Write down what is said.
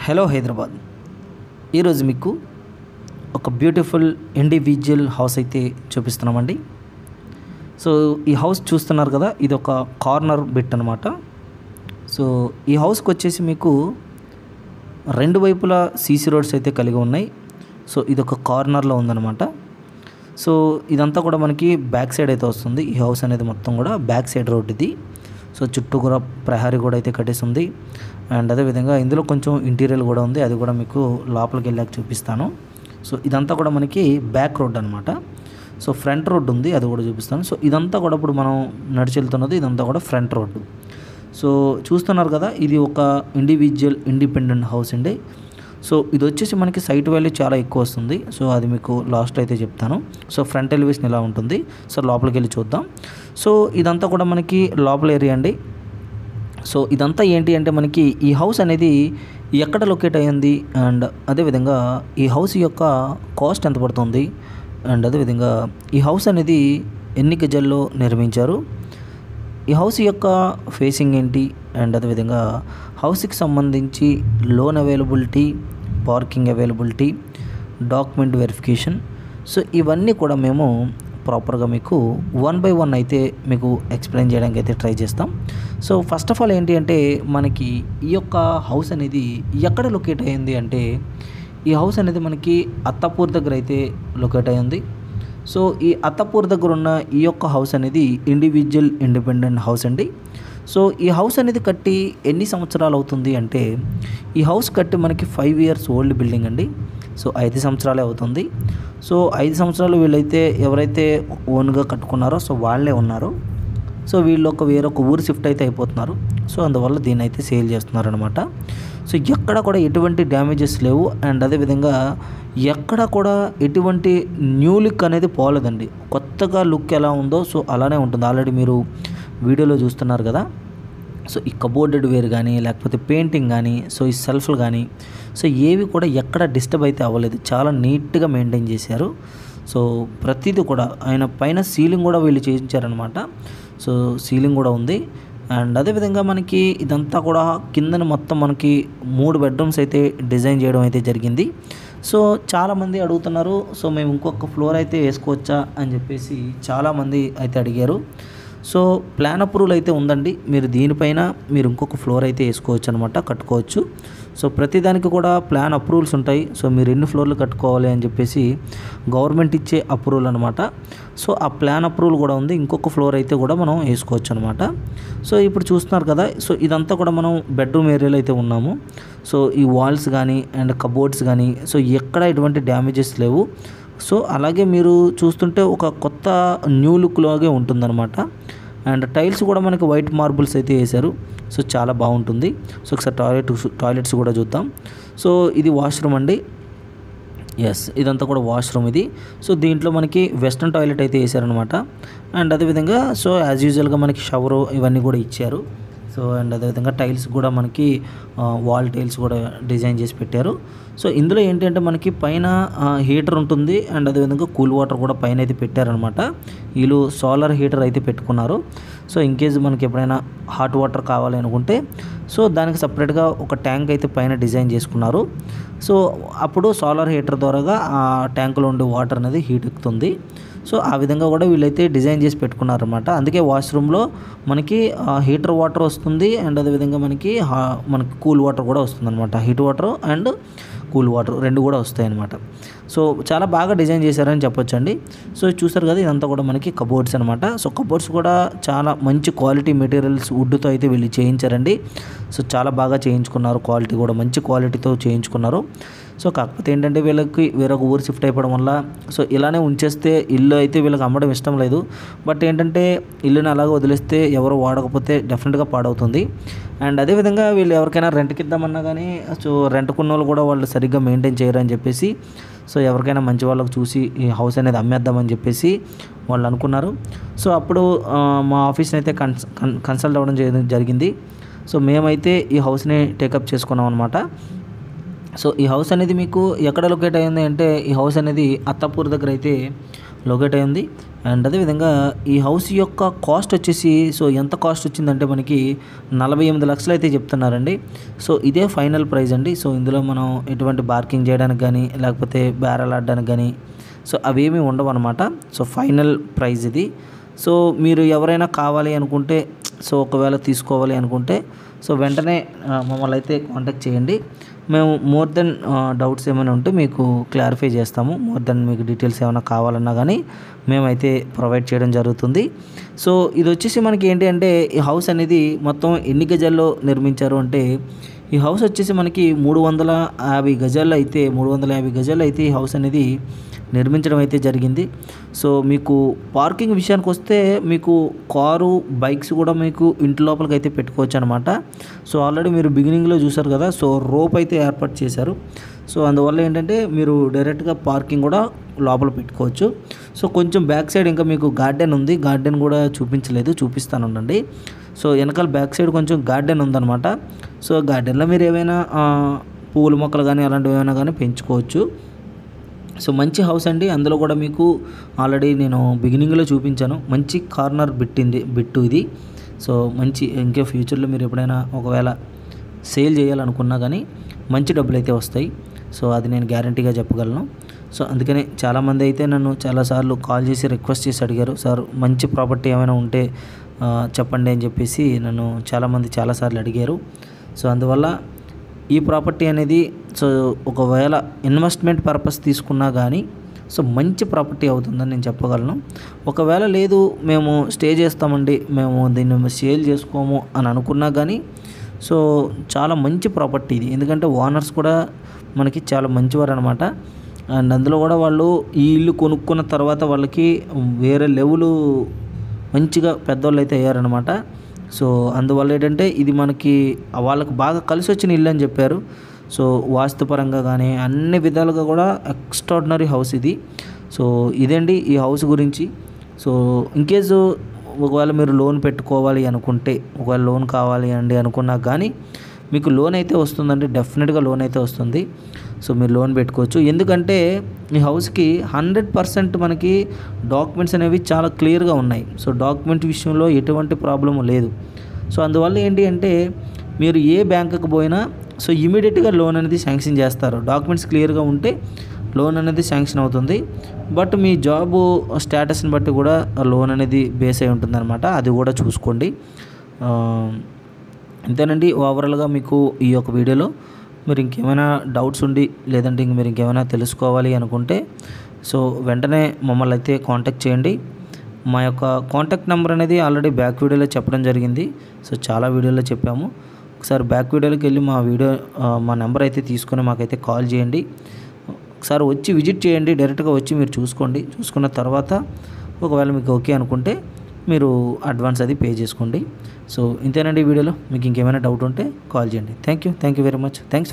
Hello Hyderabad. ఈరోజు మీకు ఒక బ్యూటిఫుల్ ఇండివిజువల్ హౌస్ అయితే చూపిస్తున్నామండి. సో ఈ హౌస్ చూస్తున్నారు కదా, ఇది ఒక కార్నర్ బిట్ అనమాట. సో ఈ హౌస్కి వచ్చేసి మీకు రెండు వైపులా సీసీ రోడ్స్ అయితే కలిగి ఉన్నాయి. సో ఇది ఒక కార్నర్లో ఉందన్నమాట. సో ఇదంతా కూడా మనకి బ్యాక్ సైడ్ అయితే వస్తుంది. ఈ హౌస్ అనేది మొత్తం కూడా బ్యాక్ సైడ్ రోడ్ ఇది. సో చుట్టూ కూడా ప్రహరీ కూడా అయితే కట్టేసి ఉంది. అండ్ అదేవిధంగా ఇందులో కొంచెం ఇంటీరియర్ కూడా ఉంది, అది కూడా మీకు లోపలికి వెళ్ళాక చూపిస్తాను. సో ఇదంతా కూడా మనకి బ్యాక్ రోడ్ అనమాట. సో ఫ్రంట్ రోడ్ ఉంది, అది కూడా చూపిస్తాను. సో ఇదంతా కూడా ఇప్పుడు మనం నడిచి వెళ్తున్నది ఇదంతా కూడా ఫ్రంట్ రోడ్డు. సో చూస్తున్నారు కదా, ఇది ఒక ఇండివిజువల్ ఇండిపెండెంట్ హౌస్ అండి. సో ఇది వచ్చేసి మనకి సైట్ వాల్యూ చాలా ఎక్కువ వస్తుంది. సో అది మీకు లాస్ట్ అయితే చెప్తాను. సో ఫ్రంట్ ఎలివేషన్ ఇలా ఉంటుంది. సో లోపలికి వెళ్ళి చూద్దాం. సో ఇదంతా కూడా మనకి లోపల ఏరియా అండి. సో ఇదంతా ఏంటి అంటే మనకి ఈ హౌస్ అనేది ఎక్కడ లొకేట్ అయ్యింది, అండ్ అదేవిధంగా ఈ హౌస్ యొక్క కాస్ట్ ఎంత పడుతుంది, అండ్ అదేవిధంగా ఈ హౌస్ అనేది ఎన్ని గజాల్లో నిర్మించారు, ఈ హౌస్ యొక్క ఫేసింగ్ ఏంటి, అండ్ అదేవిధంగా హౌస్కి సంబంధించి loan availability, parking availability, document verification. So ఇవన్నీ కూడా మేము ప్రాపర్గా మీకు 1 by 1 అయితే మీకు ఎక్స్ప్లెయిన్ చేయడానికి అయితే ట్రై చేస్తాం. సో ఫస్ట్ ఆఫ్ ఆల్ ఏంటి అంటే మనకి ఈ యొక్క హౌస్ అనేది ఎక్కడ లొకేట్ అయ్యింది అంటే, ఈ హౌస్ అనేది మనకి అత్తాపూర్ దగ్గర అయితే లొకేట్ అయ్యింది. సో ఈ అత్తాపూర్ దగ్గర ఉన్న ఈ యొక్క హౌస్ అనేది ఇండివిజువల్ ఇండిపెండెంట్ హౌస్ అండి. సో ఈ హౌస్ అనేది కట్టి ఎన్ని సంవత్సరాలు అవుతుంది అంటే, ఈ హౌస్ కట్టి మనకి 5 years ఓల్డ్ బిల్డింగ్ అండి. సో 5 సంవత్సరాలే అవుతుంది. సో 5 సంవత్సరాలు వీళ్ళైతే ఎవరైతే ఓన్గా కట్టుకున్నారో సో వాళ్ళే ఉన్నారు. సో వీళ్ళు వేరొక ఊరు షిఫ్ట్ అయితే అయిపోతున్నారు. సో అందువల్ల దీన్ని అయితే సేల్ చేస్తున్నారనమాట. సో ఎక్కడ కూడా ఎటువంటి డ్యామేజెస్ లేవు, అండ్ అదేవిధంగా ఎక్కడ కూడా ఎటువంటి న్యూ లుక్ అనేది పోలేదండి. కొత్తగా లుక్ ఎలా ఉందో సో అలానే ఉంటుంది. ఆల్రెడీ మీరు వీడియోలో చూస్తున్నారు కదా. సో ఈ కబోర్డెడ్ వేర్ కానీ లేకపోతే పెయింటింగ్ కానీ, సో ఈ సెల్ఫ్లు కానీ, సో ఏవి కూడా ఎక్కడ డిస్టర్బ్ అయితే అవ్వలేదు. చాలా నీట్గా మెయింటైన్ చేశారు. సో ప్రతిదీ కూడా ఆయన పైన సీలింగ్ కూడా వీళ్ళు చేయించారనమాట. సో సీలింగ్ కూడా ఉంది. అండ్ అదేవిధంగా మనకి ఇదంతా కూడా కిందన మొత్తం మనకి 3 bedrooms అయితే డిజైన్ చేయడం అయితే జరిగింది. సో చాలామంది అడుగుతున్నారు, సో మేము ఇంకొక ఫ్లోర్ అయితే వేసుకోవచ్చా అని చెప్పేసి చాలామంది అయితే అడిగారు. సో ప్లాన్ అప్రూవల్ అయితే ఉందండి. మీరు దీనిపైన మీరు ఇంకొక ఫ్లోర్ అయితే వేసుకోవచ్చు అనమాట, కట్టుకోవచ్చు. సో ప్రతిదానికి కూడా ప్లాన్ అప్రూవల్స్ ఉంటాయి. సో మీరు ఎన్ని ఫ్లోర్లు కట్టుకోవాలి అని చెప్పేసి గవర్నమెంట్ ఇచ్చే అప్రూవల్ అనమాట. సో ఆ ప్లాన్ అప్రూవల్ కూడా ఉంది. ఇంకొక ఫ్లోర్ అయితే కూడా మనం వేసుకోవచ్చు అనమాట. సో ఇప్పుడు చూస్తున్నారు కదా, సో ఇదంతా కూడా మనం బెడ్రూమ్ ఏరియాలో అయితే ఉన్నాము. సో ఈ వాల్స్ కానీ అండ్ కబోర్డ్స్ కానీ సో ఎక్కడ ఎటువంటి డ్యామేజెస్ లేవు. సో అలాగే మీరు చూస్తుంటే ఒక కొత్త న్యూ లుక్ లాగే ఉంటుందన్నమాట. అండ్ టైల్స్ కూడా మనకి వైట్ మార్బుల్స్ అయితే వేశారు. సో చాలా బాగుంటుంది. సో ఒకసారి టాయిలెట్స్ కూడా చూద్దాం. సో ఇది వాష్రూమ్ అండి. ఎస్, ఇదంతా కూడా వాష్రూమ్ ఇది. సో దీంట్లో మనకి వెస్ట్రన్ టాయిలెట్ అయితే వేసారనమాట. అండ్ అదేవిధంగా సో యాజ్ యూజువల్గా మనకి షవరు ఇవన్నీ కూడా ఇచ్చారు. సో అండ్ అదేవిధంగా టైల్స్ కూడా మనకి వాల్ టైల్స్ కూడా డిజైన్ చేసి పెట్టారు. సో ఇందులో ఏంటంటే మనకి పైన హీటర్ ఉంటుంది, అండ్ అదేవిధంగా కూల్ వాటర్ కూడా పైన అయితే పెట్టారనమాట. వీళ్ళు సోలార్ హీటర్ అయితే పెట్టుకున్నారు. సో ఇన్కేస్ మనకి ఎప్పుడైనా హాట్ వాటర్ కావాలి అనుకుంటే సో దానికి సపరేట్గా ఒక ట్యాంక్ అయితే పైన డిజైన్ చేసుకున్నారు. సో అప్పుడు సోలార్ హీటర్ ద్వారాగా ఆ ట్యాంకులో ఉండే వాటర్ అనేది హీట్ ఎక్కుతుంది. సో ఆ విధంగా కూడా వీళ్ళైతే డిజైన్ చేసి పెట్టుకున్నారన్నమాట. అందుకే వాష్రూమ్లో మనకి హీటర్ వాటర్ వస్తుంది, అండ్ అదేవిధంగా మనకి కూల్ వాటర్ కూడా వస్తుంది అనమాట. Heat water and cool water రెండు కూడా వస్తాయి అన్నమాట. సో చాలా బాగా డిజైన్ చేశారని చెప్పొచ్చండి. సో చూసారు కదా, ఇదంతా కూడా మనకి కబోర్డ్స్ అనమాట. సో కబోర్డ్స్ కూడా చాలా మంచి క్వాలిటీ మెటీరియల్స్ వుడ్తో అయితే వీళ్ళు చేయించారండి. సో చాలా బాగా చేయించుకున్నారు, క్వాలిటీ కూడా మంచి క్వాలిటీతో చేయించుకున్నారు. సో కాకపోతే ఏంటంటే వీళ్ళకి వేరొక ఊరు షిఫ్ట్ అయిపోవడం వల్ల సో ఇలానే ఉంచేస్తే ఇల్లు అయితే వీళ్ళకి అమ్మడం ఇష్టం లేదు. బట్ ఏంటంటే ఇల్లుని అలాగే వదిలేస్తే ఎవరు వాడకపోతే డెఫినెట్గా పాడవుతుంది. అండ్ అదేవిధంగా వీళ్ళు ఎవరికైనా రెంట్కి ఇద్దామన్నా కానీ సో రెంట్కున్న వాళ్ళు కూడా వాళ్ళు సరిగ్గా మెయింటైన్ చేయరని చెప్పేసి సో ఎవరికైనా మంచి వాళ్ళకి చూసి ఈ హౌస్ అనేది అమ్మేద్దామని చెప్పేసి వాళ్ళు అనుకున్నారు. సో అప్పుడు మా ఆఫీస్ని అయితే కన్సల్ట్ అవ్వడం జరిగింది. సో మేమైతే ఈ హౌస్ని టేకప్ చేసుకున్నాం అనమాట. సో ఈ హౌస్ అనేది మీకు ఎక్కడ లొకేట్ అయ్యింది అంటే, ఈ హౌస్ అనేది అత్తాపూర్ దగ్గర అయితే లొకేట్ అయ్యింది. అండ్ అదేవిధంగా ఈ హౌస్ యొక్క కాస్ట్ వచ్చేసి సో ఎంత కాస్ట్ వచ్చిందంటే మనకి 48 లక్షలు అయితే చెప్తున్నారండి. సో ఇదే ఫైనల్ ప్రైస్ అండి. సో ఇందులో మనం ఎటువంటి బార్కింగ్ చేయడానికి కానీ లేకపోతే బేరాలు ఆడడానికి కానీ సో అవేమీ ఉండవు అనమాట. సో ఫైనల్ ప్రైస్ ఇది. సో మీరు ఎవరైనా కావాలి అనుకుంటే సో ఒకవేళ తీసుకోవాలి అనుకుంటే సో వెంటనే మమ్మల్ని అయితే కాంటాక్ట్ చేయండి. మేము మోర్ దెన్ డౌట్స్ ఏమైనా ఉంటే మీకు క్లారిఫై చేస్తాము. మోర్ దెన్ మీకు డీటెయిల్స్ ఏమైనా కావాలన్నా కానీ మేమైతే ప్రొవైడ్ చేయడం జరుగుతుంది. సో ఇది వచ్చేసి మనకి ఏంటి అంటే ఈ హౌస్ అనేది మొత్తం ఎన్ని గజాల్లో నిర్మించారు అంటే ఈ హౌస్ వచ్చేసి మనకి 350 గజాల్లో అయితే ఈ హౌస్ అనేది నిర్మించడం అయితే జరిగింది. సో మీకు పార్కింగ్ విషయానికి వస్తే మీకు కారు బైక్స్ కూడా మీకు ఇంటి లోపలికి అయితే పెట్టుకోవచ్చు అనమాట. సో ఆల్రెడీ మీరు బిగినింగ్లో చూసారు కదా, సో రోప్ అయితే ఏర్పాటు చేశారు. సో అందువల్ల ఏంటంటే మీరు డైరెక్ట్గా పార్కింగ్ కూడా లోపల పెట్టుకోవచ్చు. సో కొంచెం బ్యాక్ సైడ్ ఇంకా మీకు గార్డెన్ ఉంది. గార్డెన్ కూడా చూపించలేదు, చూపిస్తాను ఉండండి. సో వెనకాల బ్యాక్ సైడ్ కొంచెం గార్డెన్ ఉందన్నమాట. సో గార్డెన్లో మీరు ఏమైనా పూల మొక్కలు కానీ అలాంటివి ఏమైనా కానీ పెంచుకోవచ్చు. సో మంచి హౌస్ అండి. అందులో కూడా మీకు ఆల్రెడీ నేను బిగినింగ్లో చూపించాను. మంచి కార్నర్ బిట్టు ఇది. సో మంచి ఇంకా ఫ్యూచర్లో మీరు ఎప్పుడైనా ఒకవేళ సేల్ చేయాలనుకున్నా కానీ మంచి డబ్బులు అయితే వస్తాయి. సో అది నేను గ్యారంటీగా చెప్పగలను. సో అందుకనే చాలామంది అయితే నన్ను చాలాసార్లు కాల్ చేసి రిక్వెస్ట్ చేసి అడిగారు, సార్ మంచి ప్రాపర్టీ ఏమైనా ఉంటే చెప్పండి అని చెప్పేసి నన్ను చాలామంది చాలాసార్లు అడిగారు. సో అందువల్ల ఈ ప్రాపర్టీ అనేది సో ఒకవేళ ఇన్వెస్ట్మెంట్ పర్పస్ తీసుకున్నా కానీ సో మంచి ప్రాపర్టీ అవుతుందని నేను చెప్పగలను. ఒకవేళ లేదు మేము స్టే చేస్తామండి, మేము దీన్ని సేల్ చేసుకోము అని అనుకున్నా కానీ సో చాలా మంచి ప్రాపర్టీ ఇది. ఎందుకంటే ఓనర్స్ కూడా మనకి చాలా మంచివారు అనమాట. అండ్ అందులో కూడా వాళ్ళు ఈ ఇల్లు కొనుక్కున్న తర్వాత వాళ్ళకి వేరే లెవెలు మంచిగా పెద్దవాళ్ళు అయితే అయ్యారనమాట. సో అందువల్ల ఏంటంటే ఇది మనకి వాళ్ళకి బాగా కలిసి వచ్చిన ఇల్లు అని చెప్పారు. సో వాస్తుపరంగా కానీ అన్ని విధాలుగా కూడా ఎక్స్ట్రాడినరీ హౌస్ ఇది. సో ఇదండి ఈ హౌస్ గురించి. సో ఇన్కేసు ఒకవేళ మీరు లోన్ పెట్టుకోవాలి అనుకుంటే, ఒకవేళ లోన్ కావాలి అండి అనుకున్నా కానీ మీకు లోన్ అయితే వస్తుందండి, డెఫినెట్గా లోన్ అయితే వస్తుంది. సో మీరు లోన్ పెట్టుకోవచ్చు. ఎందుకంటే ఈ హౌస్కి 100% మనకి డాక్యుమెంట్స్ అనేవి చాలా క్లియర్గా ఉన్నాయి. సో డాక్యుమెంట్ విషయంలో ఎటువంటి ప్రాబ్లము లేదు. సో అందువల్ల ఏంటి అంటే మీరు ఏ బ్యాంకుకి పోయినా సో ఇమీడియట్గా లోన్ అనేది శాంక్షన్ చేస్తారు. డాక్యుమెంట్స్ క్లియర్గా ఉంటే లోన్ అనేది శాంక్షన్ అవుతుంది. బట్ మీ జాబు స్టేటస్ని బట్టి కూడా లోన్ అనేది బేస్ అయి ఉంటుందన్నమాట. అది కూడా చూసుకోండి. అంతేనండి. ఓవరాల్గా మీకు ఈ యొక్క వీడియోలో మీరు ఇంకేమైనా డౌట్స్ ఉండి లేదంటే మీరు ఇంకేమైనా తెలుసుకోవాలి అనుకుంటే సో వెంటనే మమ్మల్ని అయితే కాంటాక్ట్ చేయండి. మా యొక్క కాంటాక్ట్ నెంబర్ అనేది ఆల్రెడీ బ్యాక్ వీడియోలో చెప్పడం జరిగింది. సో చాలా వీడియోలో చెప్పాము. ఒకసారి బ్యాక్ వీడియోలోకి వెళ్ళి మా నెంబర్ అయితే తీసుకొని మాకైతే కాల్ చేయండి. ఒకసారి వచ్చి విజిట్ చేయండి. డైరెక్ట్గా వచ్చి మీరు చూసుకోండి. చూసుకున్న తర్వాత ఒకవేళ మీకు ఓకే అనుకుంటే మీరు అడ్వాన్స్ అది పే చేసుకోండి. సో ఇంతేనండి ఈ వీడియోలో. మీకు ఇంకేమైనా డౌట్ ఉంటే కాల్ చేయండి. Thank you very much. Thanks.